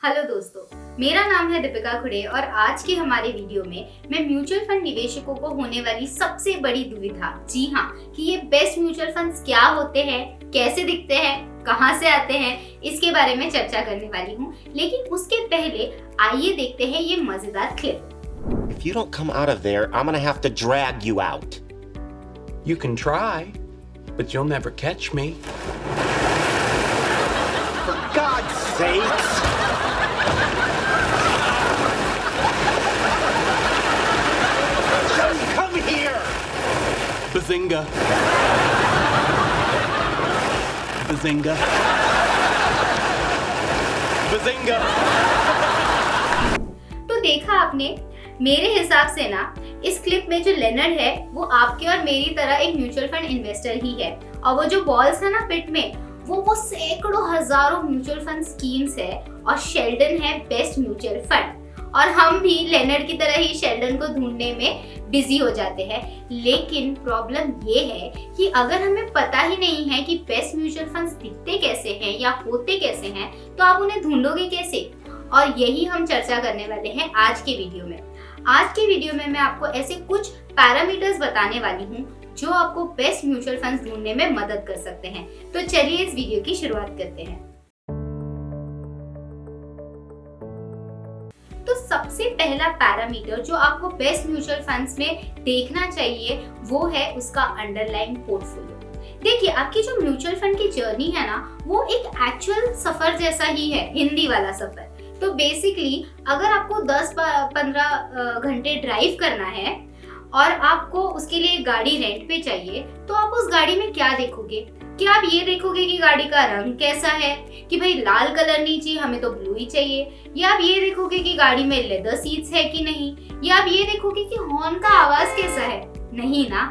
Hello दोस्तों, मेरा नाम है दीपिका खुड़े और आज के हमारे वीडियो में मैं म्यूचुअल फंड निवेशकों को होने वाली सबसे बड़ी दुविधा, जी हाँ, कि ये बेस्ट म्यूचुअल फंड्स क्या होते हैं, कैसे दिखते हैं, कहाँ से आते हैं, इसके बारे में चर्चा करने वाली हूँ। लेकिन उसके पहले आइए देखते हैं ये मजेदार clip. If you don't come out of there, I'm gonna have to drag you out. You can try, but you'll never catch me. For God's sakes! Just come here! Bazinga! Bazinga! Bazinga! तो देखा आपने, मेरे हिसाब से ना इस clip में जो लेनर्ड है वो आपके और मेरी तरह एक म्यूचुअल फंड इन्वेस्टर ही है और वो जो बॉल्स है ना पिट में वो सैकड़ों हजारों म्यूचुअल फंड स्कीम्स है और शेल्डन है बेस्ट म्यूचुअल फंड और हम भी लेनर्ड की तरह ही शेल्डन को ढूंढने में बिजी हो जाते हैं। लेकिन प्रॉब्लम ये है कि अगर हमें पता ही नहीं है कि बेस्ट म्यूचुअल फंड्स दिखते कैसे हैं या होते कैसे हैं तो आप उन्हें ढूंढोगे कैसे, और यही हम चर्चा करने वाले हैं आज के वीडियो में। आज के वीडियो में मैं आपको ऐसे कुछ पैरामीटर्स बताने वाली हूँ जो आपको बेस्ट म्यूचुअल फंड्स ढूंढने में मदद कर सकते हैं। तो चलिए इस वीडियो की शुरुआत करते हैं। तो सबसे पहला पैरामीटर जो आपको बेस्ट म्यूचुअल फंड्स में देखना चाहिए वो है उसका अंडरलाइंग पोर्टफोलियो। देखिए, आपकी जो म्यूचुअल फंड की जर्नी है ना वो एक एक्चुअल सफर जैसा ही है, हिंदी वाला सफर। तो बेसिकली अगर आपको 10-15 घंटे ड्राइव करना है और आपको उसके लिए गाड़ी रेंट पे चाहिए तो आप उस गाड़ी में क्या देखोगे? क्या आप ये देखोगे कि गाड़ी का रंग कैसा है, कि भाई लाल कलर नहीं चाहिए, हमें तो ब्लू ही चाहिए, या आप ये देखोगे कि गाड़ी में लेदर सीट्स है कि नहीं, या आप ये देखोगे कि हॉर्न का आवाज कैसा है? नहीं ना,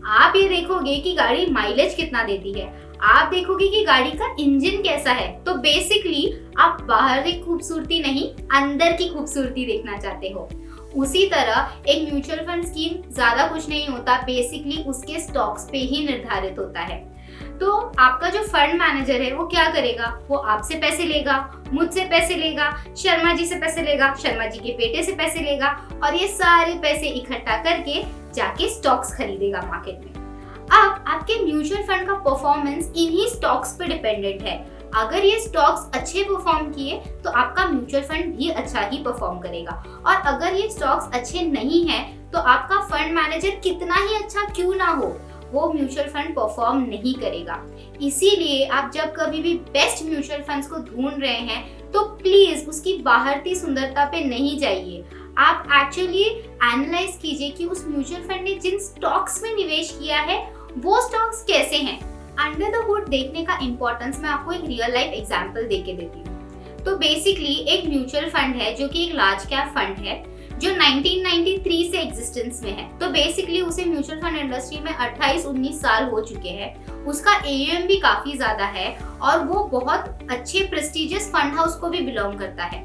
आप ये देखोगे कि गाड़ी माइलेज कितना देती है, आप देखोगे कि गाड़ी का इंजन कैसा है। तो बेसिकली आप बाहर की खूबसूरती नहीं, अंदर की खूबसूरती देखना चाहते हो। उसी तरह एक म्यूचुअल फंड स्कीम ज्यादा कुछ नहीं होता, बेसिकली उसके स्टॉक्स पे ही निर्धारित होता है। तो आपका जो फंड मैनेजर है वो क्या करेगा? वो आपसे पैसे लेगा, मुझसे पैसे लेगा, शर्मा जी से पैसे लेगा, शर्मा जी के बेटे से पैसे लेगा और ये सारे पैसे इकट्ठा करके जाके स्टॉक्स खरीदेगा मार्केट में। अब आपके म्यूचुअल फंड का परफॉर्मेंस इन्हीं स्टॉक्स पे डिपेंडेंट है। अगर ये स्टॉक्स अच्छे परफॉर्म किए तो आपका म्यूचुअल फंड भी अच्छा ही परफॉर्म करेगा, और अगर ये स्टॉक्स अच्छे नहीं हैं तो आपका फंड मैनेजर कितना ही अच्छा क्यों ना हो, वो म्यूचुअल फंड परफॉर्म नहीं करेगा। इसीलिए आप जब कभी भी बेस्ट म्यूचुअल फंड्स को ढूंढ रहे हैं तो प्लीज उसकी बाहरी सुंदरता पे नहीं जाइए। आप एक्चुअली एनालाइज कीजिए कि उस म्यूचुअल फंड ने जिन स्टॉक्स में निवेश किया है वो स्टॉक्स कैसे हैं। अंडर द हुड देखने का इंपॉर्टेंस मैं आपको एक रियल लाइफ एग्जांपल देके देती हूँ। तो बेसिकली एक म्यूचुअल फंड है जो कि एक लार्ज कैप फंड है जो 1993 से एग्जिस्टेंस में है। तो बेसिकली उसे म्यूचुअल फंड इंडस्ट्री में 28-19 साल हो चुके हैं। उसका AUM भी काफी ज्यादा है और वो बहुत अच्छे प्रेस्टिजियस फंड हाउस को भी बिलोंग करता है।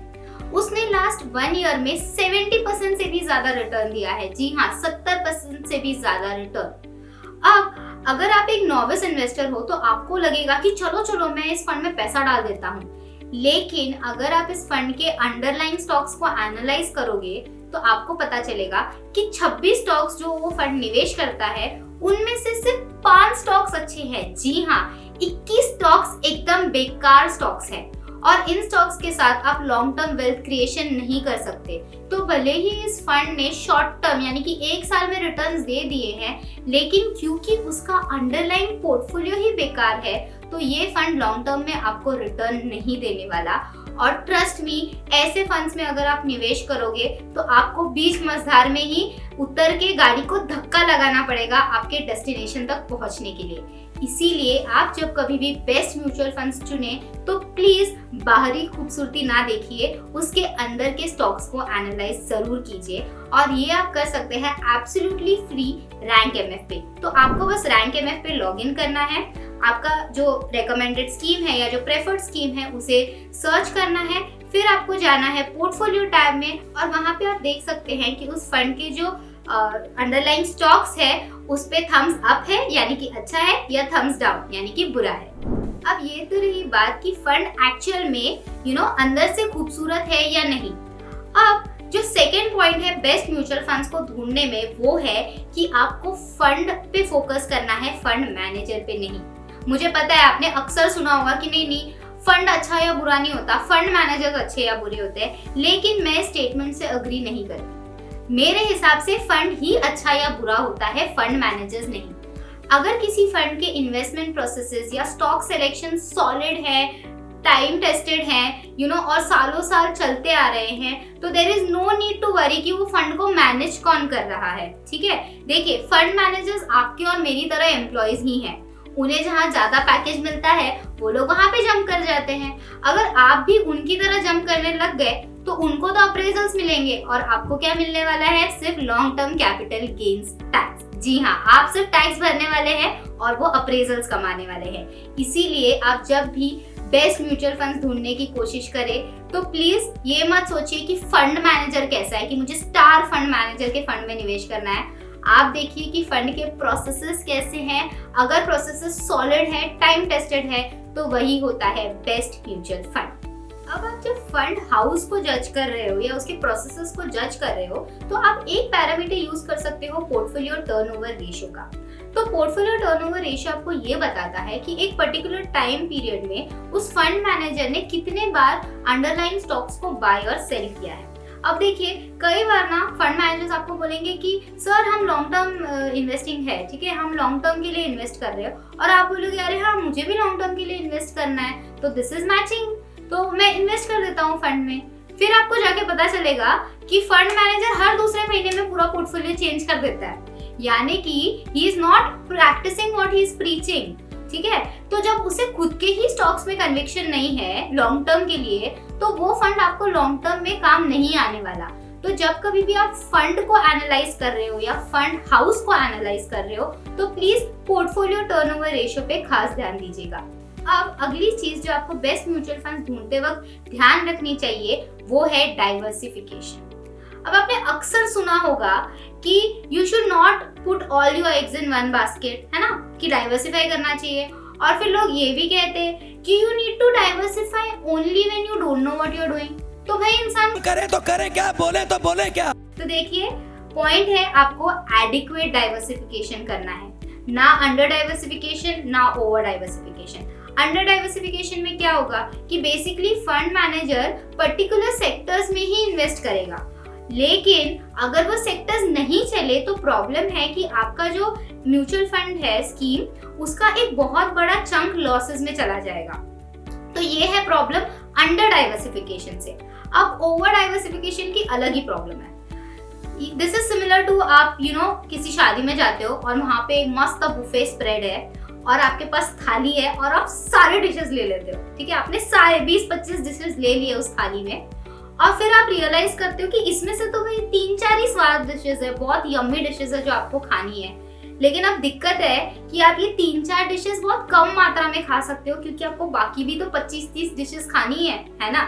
उसने लास्ट 1 ईयर में 70% से भी ज्यादा रिटर्न दिया है। जी हाँ, 70% से भी ज्यादा रिटर्न। अब अगर आप एक नॉविस इन्वेस्टर हो तो आपको लगेगा कि चलो मैं इस फंड में पैसा डाल देता हूँ। लेकिन अगर आप इस फंड के अंडरलाइंग स्टॉक्स को एनालाइज करोगे तो आपको पता चलेगा कि 26 स्टॉक्स जो वो फंड निवेश करता है उनमें से सिर्फ 5 स्टॉक्स अच्छे हैं। जी हाँ, 21 स्टॉक्स एकदम बेकार स्टॉक्स हैं और इन स्टॉक्स के साथ आप लॉन्ग टर्म वेल्थ क्रिएशन नहीं कर सकते। तो भले ही इस फंड ने शॉर्ट टर्म यानी कि 1 साल में रिटर्न्स दे दिए हैं, लेकिन क्योंकि उसका अंडरलाइंग पोर्टफोलियो ही बेकार है तो ये फंड लॉन्ग टर्म में आपको रिटर्न नहीं देने वाला। और ट्रस्ट मी, ऐसे फंड्स में अगर आप निवेश करोगे तो आपको बीच मझधार में ही उतर के गाड़ी को धक्का लगाना पड़ेगा आपके डेस्टिनेशन तक पहुंचने के लिए। इसीलिए आप जब कभी भी बेस्ट म्यूचुअल फंड्स चुने तो प्लीज बाहरी खूबसूरती ना देखिए, उसके अंदर के स्टॉक्स को एनालाइज जरूर कीजिए। और ये आप कर सकते हैं एब्सोल्युटली फ्री रैंक MF पे। तो आपको बस रैंक MF पे लॉगिन करना है, आपका जो रेकमेंडेड स्कीम है या जो प्रेफर्ड स्कीम है उसे सर्च करना है, फिर आपको जाना है पोर्टफोलियो टैब में और वहां पे आप देख सकते हैं कि उस फंड के जो अंडरलाइंग स्टॉक्स है उस पे थम्स अप है यानी कि अच्छा है, या थम्स डाउन यानी कि बुरा है। अब ये तो रही बात कि फंड एक्चुअल में अंदर से खूबसूरत है या नहीं। अब जो सेकेंड पॉइंट है बेस्ट म्यूचुअल फंड्स को ढूंढने में, वो है कि आपको फंड पे फोकस करना है, फंड मैनेजर पे नहीं। मुझे पता है आपने अक्सर सुना होगा कि नहीं फंड अच्छा या बुरा नहीं होता, फंड मैनेजर्स अच्छे या बुरे होते हैं, लेकिन मैं स्टेटमेंट से अग्री नहीं करती। मेरे हिसाब से फंड ही अच्छा या बुरा होता है, फंड मैनेजर्स नहीं। अगर किसी फंड के इन्वेस्टमेंट प्रोसेसेस या स्टॉक सिलेक्शन सॉलिड है, टाइम टेस्टेड हैं, और सालों साल चलते आ रहे हैं, तो there is no need to worry कि वो फंड को मैनेज कौन कर रहा है। ठीक है, देखिए फंड मैनेजर्स आपके और मेरी तरह एम्प्लॉयज ही हैं। उन्हें जहाँ ज्यादा पैकेज मिलता है वो लोग वहाँ पे जंप कर जाते हैं। अगर आप भी उनकी तरह जंप करने लग गए तो उनको तो अप्रेजल्स मिलेंगे और आपको क्या मिलने वाला है, सिर्फ long term capital gains tax. जी हाँ, आप सिर्फ टैक्स भरने वाले हैं और वो अप्रेजल्स कमाने वाले हैं। इसीलिए आप जब भी बेस्ट म्यूचुअल फंड ढूंढने की कोशिश करें तो प्लीज ये मत सोचिए कि फंड मैनेजर कैसा है, कि मुझे स्टार फंड मैनेजर के फंड में निवेश करना है। आप देखिए कि फंड के प्रोसेसेस कैसे हैं। अगर प्रोसेसेस सॉलिड है, टाइम टेस्टेड है, तो वही होता है बेस्ट म्यूचुअल फंड। अब आप जब फंड हाउस को जज कर रहे हो या उसके प्रोसेसेस को जज कर रहे हो तो आप एक पैरामीटर यूज कर सकते हो पोर्टफोलियो टर्नओवर रेशियो का। तो पोर्टफोलियो टर्नओवर रेशियो आपको ये बताता है कि एक पर्टिकुलर टाइम पीरियड में उस फंड मैनेजर ने कितने बार अंडरलाइन स्टॉक्स को बाय और सेल किया है। अब देखिए कई बार ना फंड मैनेजर्स आपको बोलेंगे कि सर हम लॉन्ग टर्म इन्वेस्टिंग है, ठीक है, हम लॉन्ग टर्म के लिए इन्वेस्ट कर रहे हो, और आप बोलोगे अरे हाँ मुझे भी लॉन्ग टर्म के लिए इन्वेस्ट करना है, तो दिस इज मैचिंग, तो मैं इन्वेस्ट कर देता हूँ फंड में। फिर आपको जाके पता चलेगा कि फंड मैनेजर हर दूसरे महीने में पूरा पोर्टफोलियो चेंज कर देता है, यानी कि he is not practising what he is preaching. ठीक है, तो जब उसे खुद के ही स्टॉक्स में कन्विक्शन नहीं है लॉन्ग टर्म के लिए, तो वो फंड आपको लॉन्ग टर्म में काम नहीं आने वाला। तो जब कभी भी आप फंड को एनालाइज कर रहे हो या फंड हाउस को एनालाइज कर रहे हो तो प्लीज पोर्टफोलियो टर्नओवर रेशियो पे खास ध्यान दीजिएगा। अब अगली चीज जो आपको बेस्ट म्यूचुअल फंड ढूंढते वक्त ध्यान रखनी चाहिए वो है डाइवर्सिफिकेशन। अब आपने अक्सर सुना होगा कि you should not put all your eggs in one basket, है ना, कि डाइवर्सिफाई करना चाहिए। और फिर लोग ये भी कहते हैं कि you need to diversify only when you don't know what you are doing. तो भाई इंसान करे तो करे क्या, बोले तो बोले क्या। तो देखिए पॉइंट है आपको एडिक्वेट डाइवर्सिफिकेशन करना है, ना अंडर डाइवर्सिफिकेशन ना ओवर डाइवर्सिफिकेशन। अंडर डाइवर्सिफिकेशन में क्या होगा कि basically fund manager particular sectors में ही इन्वेस्ट करेगा, लेकिन अगर वो सेक्टर्स नहीं चले तो प्रॉब्लम है कि आपका जो म्यूचुअल फंड है स्कीम, उसका एक बहुत बड़ा चंक लॉसेस में चला जाएगा। तो ये है प्रॉब्लम अंडर डाइवर्सिफिकेशन से। अब ओवर डाइवर्सिफिकेशन की अलग ही प्रॉब्लम है। दिस इज सिमिलर टू आप किसी शादी में जाते हो और वहां पे एक मस्त बुफे स्प्रेड है और आपके पास थाली है और आप सारे डिशेस ले लेते हो, ठीक है, आपने सारे 20-25 डिशेस ले लिए उस थाली में, और फिर आप रियलाइज करते हो कि इसमें से तो भाई 3-4 ही स्वाद डिशेस है, बहुत यम्मी डिशेस है जो आपको खानी है। लेकिन अब दिक्कत है कि आप ये 3-4 डिशेस बहुत कम मात्रा में खा सकते हो क्योंकि आपको बाकी भी तो 25-30 डिशेस खानी है ना।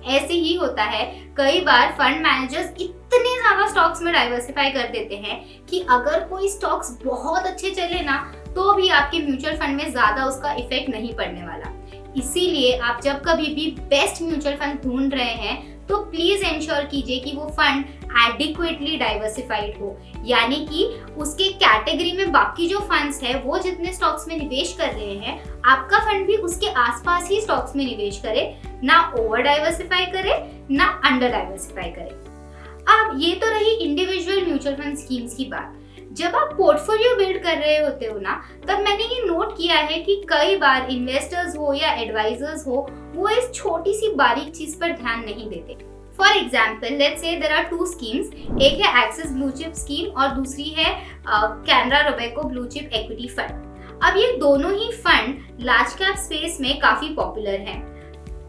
ऐसे ही होता है, कई बार फंड मैनेजर्स इतने ज्यादा स्टॉक्स में डाइवर्सिफाई कर देते हैं कि अगर कोई स्टॉक्स बहुत अच्छे चले ना तो भी आपके म्यूचुअल फंड में ज्यादा उसका इफेक्ट नहीं पड़ने वाला। इसीलिए आप जब कभी भी बेस्ट म्यूचुअल फंड ढूंढ रहे हैं तो प्लीज इंश्योर कीजिए कि वो फंड एडिक्वेटली डाइवर्सिफाइड हो, यानी कि उसके कैटेगरी में बाकी जो फंड्स है वो जितने स्टॉक्स में निवेश कर रहे हैं आपका फंड भी उसके आसपास ही स्टॉक्स में निवेश करे, ना ओवर डाइवर्सिफाई करे ना अंडर डाइवर्सिफाई करे। अब ये तो रही इंडिविजुअल म्यूचुअल फंड स्कीम्स की बात। जब आप पोर्टफोलियो बिल्ड कर रहे होते हो ना, तब मैंने ये नोट किया है कि कई बार इन्वेस्टर्स हो या एडवाइजर्स हो वो इस छोटी सी बारीक चीज पर ध्यान नहीं देते। For example let's say there are 2 schemes, एक है एक्सिस ब्लू चिप स्कीम और दूसरी है Canara Robeco blue chip equity fund. अब ये दोनों ही फंड लार्ज कैप स्पेस में काफी पॉपुलर हैं।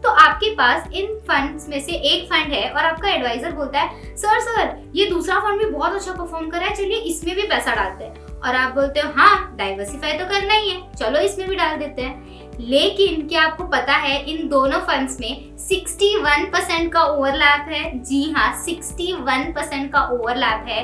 तो आपके पास इन फंड्स में से एक फंड है और आपका एडवाइजर बोलता है सर ये दूसरा फंड भी बहुत अच्छा परफॉर्म कर रहा है, चलिए इसमें भी पैसा डालते हैं। और आप बोलते हो हाँ डाइवर्सिफाई तो करना ही है, चलो इसमें भी डाल देते हैं। लेकिन क्या आपको पता है इन दोनों फंड्स में 61% का ओवरलैप है। जी हाँ, 61% का ओवरलैप है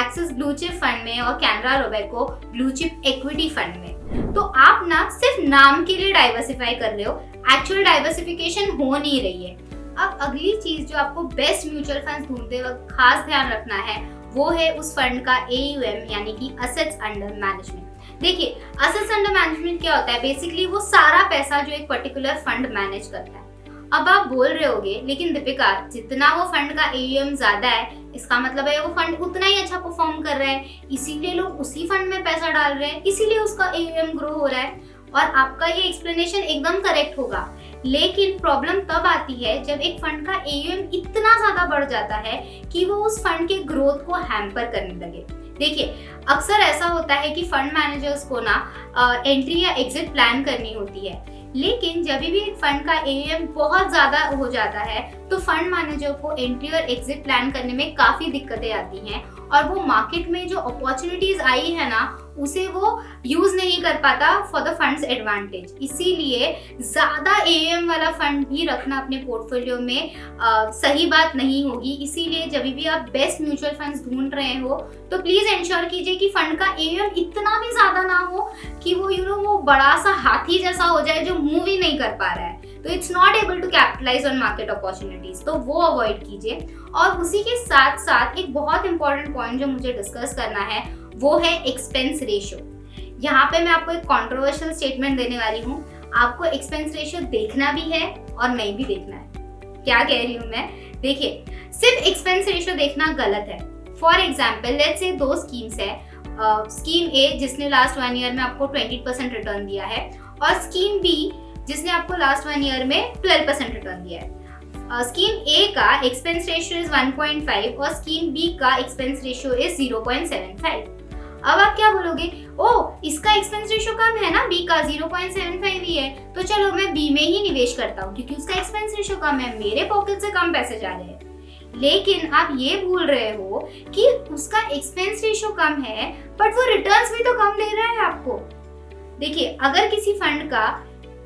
एक्सिस ब्लू चिप फंड में और Canara Robeco blue chip equity fund में। तो आप ना सिर्फ नाम के लिए डाइवर्सिफाई कर रहे हो, एक्चुअल डाइवर्सिफिकेशन हो नहीं रही है। अब अगली चीज जो आपको बेस्ट म्यूचुअल फंड ढूंढते वक्त खास ध्यान रखना है वो है उस फंड का AUM यानी कि असेट्स अंडर मैनेजमेंट। देखिए, असेट्स अंडर मैनेजमेंट क्या होता है? बेसिकली वो सारा पैसा जो एक पर्टिकुलर फंड मैनेज करता है। अब आप बोल रहे होगे लेकिन दीपिका, जितना वो फंड का AUM ज्यादा है इसका मतलब है वो फंड उतना ही अच्छा परफॉर्म कर रहा है, इसीलिए लोग उसी फंड में पैसा डाल रहे हैं, इसीलिए उसका AUM ग्रो हो रहा है। और आपका ये एक्सप्लेनेशन एकदम करेक्ट होगा, लेकिन प्रॉब्लम तब आती है जब एक फंड का AUM इतना ज्यादा बढ़ जाता है कि वो उस फंड के ग्रोथ को हैम्पर करने लगे। देखिए, अक्सर ऐसा होता है कि फंड मैनेजर्स को ना एंट्री या एग्जिट प्लान करनी होती है, लेकिन जब भी एक फंड का AUM बहुत ज्यादा हो जाता है तो फंड मैनेजर को एंट्री और एग्जिट प्लान करने में काफी दिक्कतें आती हैं और वो मार्केट में जो अपॉर्चुनिटीज आई है ना उसे वो यूज नहीं कर पाता फॉर द फंड्स एडवांटेज। इसीलिए ज्यादा AUM वाला फंड भी रखना अपने पोर्टफोलियो में सही बात नहीं होगी। इसीलिए जब भी आप बेस्ट म्यूचुअल फंड्स ढूंढ रहे हो तो प्लीज इंश्योर कीजिए कि फंड का AUM इतना भी ज्यादा ना हो कि वो वो बड़ा सा हाथी जैसा हो जाए जो मूव ही नहीं कर पा रहा है, तो it's not able to capitalise on market opportunities, तो वो अवॉइड कीजिए। और उसी के साथ साथ एक बहुत इंपॉर्टेंट पॉइंट जो मुझे डिस्कस करना है वो है एक्सपेंस रेशियो। यहाँ पे मैं आपको एक कंट्रोवर्शियल स्टेटमेंट देने वाली हूँ, आपको एक्सपेंस रेशियो देखना भी है और नहीं भी देखना है। क्या कह रही हूँ मैं? देखिए, सिर्फ एक्सपेंस रेशियो देखना गलत है। फॉर एग्जाम्पल लेट्स से दो स्कीम्स है, स्कीम ए जिसने लास्ट 1 ईयर में आपको 20% रिटर्न दिया है और स्कीम बी जिसने आपको लास्ट 1 ईयर में 12% रिटर्न दिया है। स्कीम ए का एक्सपेंस रेशियो इज 1.5 और स्कीम बी का एक्सपेंस रेशियो इज 0.75। अब आप क्या बोलोगे, ओ इसका एक्सपेंस रेशियो कम है ना, बी का 0.75 ही है, तो चलो मैं बी में ही निवेश करता हूँ क्योंकि उसका एक्सपेंस रेशियो कम है, मेरे पॉकेट से कम पैसे जा रहे हैं। लेकिन आप ये भूल रहे हो कि उसका एक्सपेंस रेशियो कम है बट वो रिटर्न्स भी तो कम दे रहा है आपको। देखिए, अगर किसी फंड का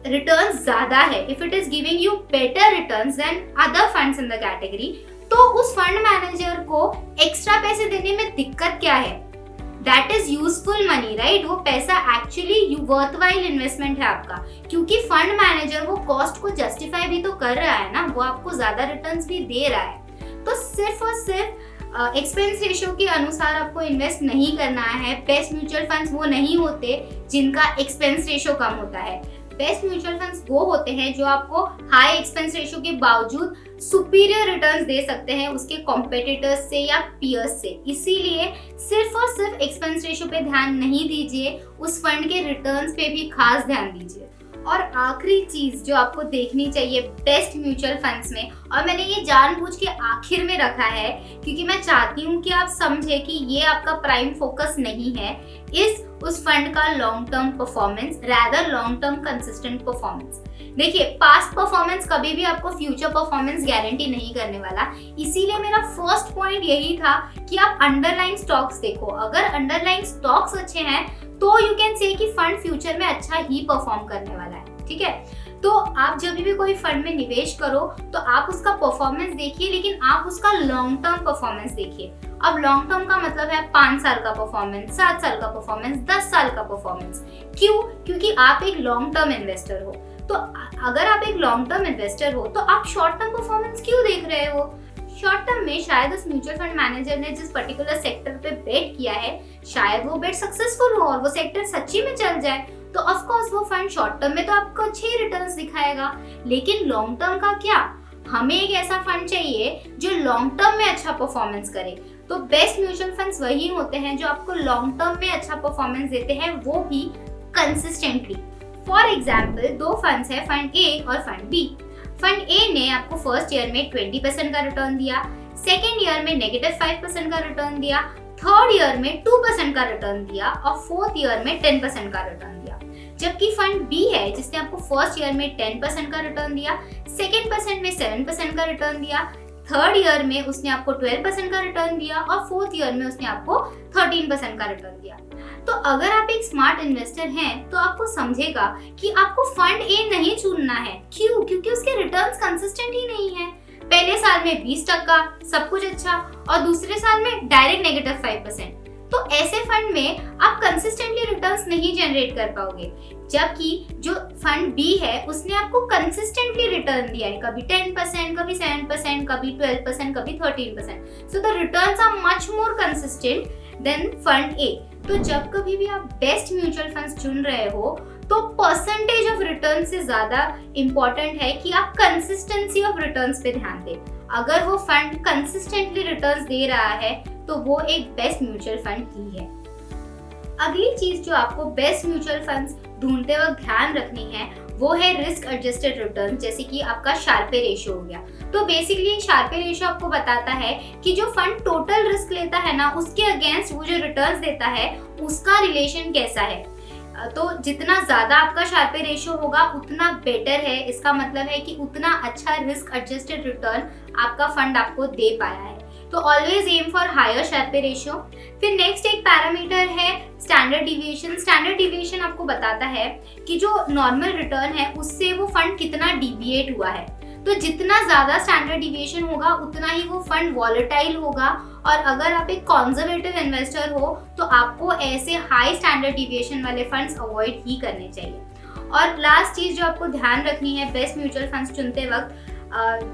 रिटर्न्स ज्यादा है, if it is giving you better returns than other funds in the category, तो उस फंड मैनेजर को एक्स्ट्रा पैसे देने में दिक्कत क्या है? That is useful money, right? वो पैसा एक्चुअली वर्थवाइल इन्वेस्टमेंट है आपका, क्योंकि फंड मैनेजर वो कॉस्ट को जस्टिफाई भी तो कर रहा है ना, वो आपको ज्यादा रिटर्न्स भी दे रहा है। तो सिर्फ और सिर्फ एक्सपेंस रेशियो के अनुसार आपको इन्वेस्ट नहीं करना है। बेस्ट म्यूचुअल फंड्स वो नहीं होते जिनका एक्सपेंस रेशियो कम होता है। बेस्ट म्यूचुअल फंड्स वो होते हैं जो आपको हाई एक्सपेंस रेशियो के बावजूद सुपीरियर रिटर्न्स दे सकते हैं उसके कॉम्पिटिटर्स से या पीयर्स से। इसीलिए सिर्फ और सिर्फ एक्सपेंस रेशियो पे ध्यान नहीं दीजिए, उस फंड के रिटर्न्स पे भी खास ध्यान दीजिए। और आखिरी चीज जो आपको देखनी चाहिए बेस्ट म्यूचुअल फंड्स में, और मैंने ये जानबूझ के आखिर में रखा है क्योंकि मैं चाहती हूँ कि आप समझे कि ये आपका प्राइम फोकस नहीं है, इस उस फंड का long term performance, rather long term consistent performance. देखिए, पास्ट परफॉर्मेंस कभी भी आपको फ्यूचर परफॉर्मेंस गारंटी नहीं करने वाला, इसीलिए मेरा फर्स्ट पॉइंट यही था कि आप अंडरलाइन स्टॉक्स देखो। अगर अंडरलाइन स्टॉक्स अच्छे हैं तो यू कैन से कि फंड फ्यूचर में अच्छा ही परफॉर्म करने वाला है, ठीक है? तो आप जब भी कोई फंड में निवेश करो तो आप उसका परफॉर्मेंस देखिए, लेकिन आप उसका लॉन्ग टर्म परफॉर्मेंस देखिए। अब लॉन्ग टर्म का मतलब है 5 साल का परफॉर्मेंस, 7 साल का परफॉर्मेंस, 10 साल का परफॉर्मेंस। क्यों? क्योंकि आप एक लॉन्ग टर्म इन्वेस्टर हो। तो अगर आप एक लॉन्ग टर्म इन्वेस्टर हो तो आप शॉर्ट टर्म परफॉर्मेंस क्यों देख रहे हो? शॉर्ट टर्म में शायद उस म्यूचुअल फंड मैनेजर ने जिस पर्टिकुलर सेक्टर पे बेट किया है, शायद वो बेट सक्सेसफुल हो और वो सेक्टर सच्ची में चल जाए, तो ऑफ कोर्स वो फंड शॉर्ट टर्म में तो आपको अच्छे रिटर्न्स दिखाएगा। लेकिन लॉन्ग टर्म का क्या? हमें एक ऐसा फंड चाहिए जो लॉन्ग टर्म में अच्छा परफॉर्मेंस करे। तो बेस्ट म्यूचुअल फंड्स वही होते हैं जो आपको लॉन्ग टर्म में अच्छा परफॉर्मेंस देते हैं, वो भी कंसिस्टेंटली। फॉर एग्जाम्पल 2 फंड्स है, फंड ए और फंड बी। फंड ए ने आपको फर्स्ट ईयर में 20% का रिटर्न दिया, सेकेंड ईयर में -5% का रिटर्न दिया, थर्ड ईयर में 2% का रिटर्न दिया और फोर्थ ईयर में 10% का रिटर्न दिया। जबकि फंड बी है जिसने आपको फर्स्ट ईयर में 10% का रिटर्न दिया, सेकेंड पर्सेंट में 7% का रिटर्न दिया, थर्ड ईयर में उसने आपको 12% का रिटर्न दिया और फोर्थ ईयर में उसने आपको 13% का रिटर्न दिया। तो अगर आप एक स्मार्ट इन्वेस्टर हैं तो आपको समझेगा कि आपको फंड ए नहीं चुनना है। क्यों? क्योंकि उसके रिटर्न्स कंसिस्टेंट ही नहीं है। पहले साल में 20% सब कुछ अच्छा और दूसरे साल में डायरेक्ट -5%। तो ऐसे फंड में आप कंसिस्टेंटली रिटर्न्स नहीं जनरेट कर पाओगे, जबकि जो फंड बी है उसने आपको कंसिस्टेंटली रिटर्न दिया है, कभी 10%, कभी 7%, कभी 12%, कभी 13%. So the returns are much more consistent than fund A. तो जब कभी भी आप बेस्ट म्यूचुअल फंड्स चुन रहे हो तो परसेंटेज ऑफ रिटर्न से ज्यादा इंपॉर्टेंट है कि आप कंसिस्टेंसी ऑफ रिटर्न्स पे ध्यान दें. अगर वो फंड कंसिस्टेंटली रिटर्न्स दे रहा है तो वो एक बेस्ट म्यूचुअल फंड ही है. अगली चीज जो आपको बेस्ट म्यूचुअल फंड्स ढूंढते वक्त ध्यान रखनी है वो है रिस्क एडजस्टेड रिटर्न, जैसे कि आपका शार्पे रेशियो हो गया. तो बेसिकली शार्पे रेशियो आपको बताता है कि जो फंड टोटल रिस्क लेता है ना, उसके अगेंस्ट वो जो रिटर्न्स देता है उसका रिलेशन कैसा है. तो जितना ज्यादा आपका शार्पे रेशियो होगा उतना बेटर है. इसका मतलब है कि उतना अच्छा रिस्क एडजस्टेड रिटर्न आपका फंड आपको दे पाया है. तो always aim for higher Sharpe ratio. फिर नेक्स्ट एक पैरामीटर है स्टैंडर्ड डिविएशन. स्टैंडर्ड डिविएशन आपको बताता है कि जो नॉर्मल रिटर्न है उससे वो फंड कितना डिविएट हुआ है. तो जितना ज्यादा स्टैंडर्ड डिविएशन होगा उतना ही वो फंड वॉलेटाइल होगा. और अगर आप एक कंजर्वेटिव इन्वेस्टर हो तो आपको ऐसे हाई स्टैंडर्ड डिविएशन वाले फंड्स अवॉइड ही करने चाहिए. और लास्ट चीज जो आपको ध्यान रखनी है बेस्ट म्यूचुअल फंड्स चुनते वक्त,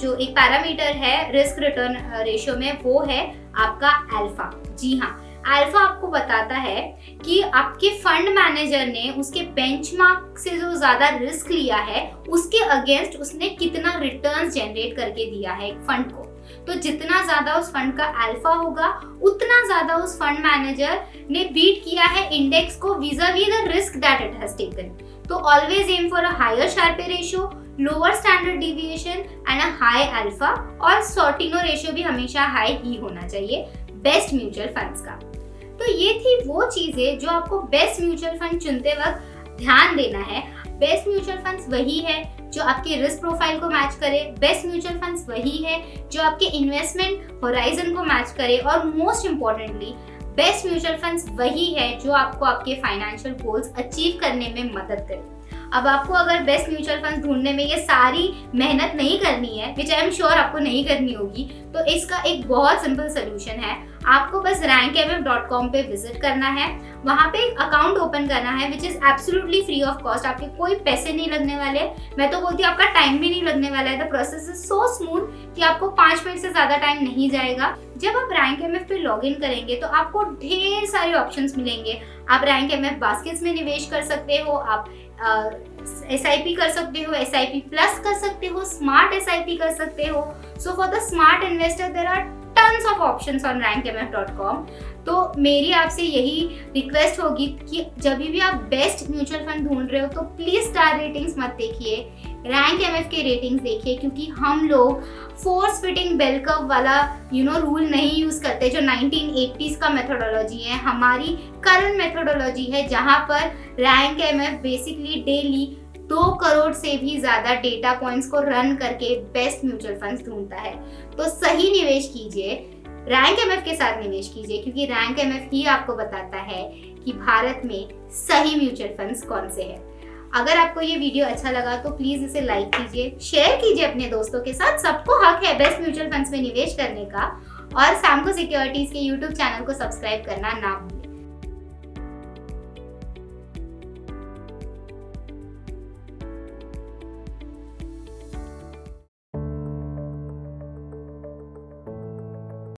जो एक पैरामीटर है रिस्क रिटर्न रेशियो में, वो है आपका अल्फा. जी हाँ, अल्फा आपको बताता है कि आपके फंड मैनेजर ने उसके बेंचमार्क से जो ज्यादा रिस्क लिया है उसके अगेंस्ट उसने कितना रिटर्न्स जनरेट करके दिया है एक फंड को. तो जितना ज्यादा उस फंड का अल्फा होगा उतना ज्यादा उस फंड मैनेजर ने बीट किया है इंडेक्स को vis-a-vis the risk that it has taken. तो always aim for a higher Sharpe ratio, lower standard deviation and a high alpha. और सॉर्टिनो रेशियो भी हमेशा हाई ही होना चाहिए बेस्ट म्यूचुअल फंड्स का. तो ये थी वो चीजें जो आपको बेस्ट म्यूचुअल फंड चुनते वक्त ध्यान देना है. बेस्ट म्यूचुअल फंड्स वही है जो आपके रिस्क प्रोफाइल को मैच करे. बेस्ट म्यूचुअल फंड्स वही है जो आपके इन्वेस्टमेंट होराइजन को मैच करे. और most importantly best mutual funds वही है जो आपको आपके फाइनेंशियल गोल्स अचीव करने में मदद करे. अब आपको अगर बेस्ट म्यूचुअल फंड्स ढूंढने में ये सारी मेहनत नहीं करनी है, विच आई एम श्योर आपको नहीं करनी होगी, तो इसका एक बहुत सिंपल सोल्यूशन है. आपको बस rankmf.com पे विजिट करना है, वहाँ पे एक अकाउंट ओपन करना है which is absolutely free of cost. आपके कोई पैसे नहीं लगने वाले, मैं तो बोलती हूँ आपका टाइम भी नहीं लगने वाला है. The process is so smooth कि आपको 5 मिनट से ज्यादा टाइम नहीं जाएगा. जब आप RankMF पे लॉग इन करेंगे तो आपको ढेर सारे ऑप्शंस मिलेंगे. आप RankMF बास्केट्स में निवेश कर सकते हो, आप SIP कर सकते हो, SIP प्लस कर सकते हो, स्मार्ट SIP कर सकते हो. So for the smart investor there are tons of options on rankmf.com. तो मेरी आपसे यही रिक्वेस्ट होगी कि जब भी आप बेस्ट म्यूचुअल फंड ढूंढ रहे हो तो प्लीज स्टार रेटिंग्स मत देखिए, RankMF के रेटिंग्स देखिए, क्योंकि हम लोग फोर्स फिटिंग बेल कर्व वाला रूल नहीं यूज करते जो 1980s का मेथोडोलॉजी है. हमारी करंट मेथोडोलॉजी है जहां पर RankMF बेसिकली डेली 2 करोड़ से भी ज्यादा डेटा पॉइंट्स को रन करके बेस्ट म्यूचुअल फंड्स ढूंढता है. तो सही निवेश कीजिए, RankMF के साथ निवेश कीजिए, क्योंकि RankMF ही आपको बताता है कि भारत में सही म्यूचुअल फंड्स कौन से हैं. अगर आपको ये वीडियो अच्छा लगा तो प्लीज इसे लाइक कीजिए, शेयर कीजिए अपने दोस्तों के साथ. सबको हक है बेस्ट म्यूचुअल फंड्स में निवेश करने का. और सैमको सिक्योरिटीज के यूट्यूब चैनल को सब्सक्राइब करना ना भूलें.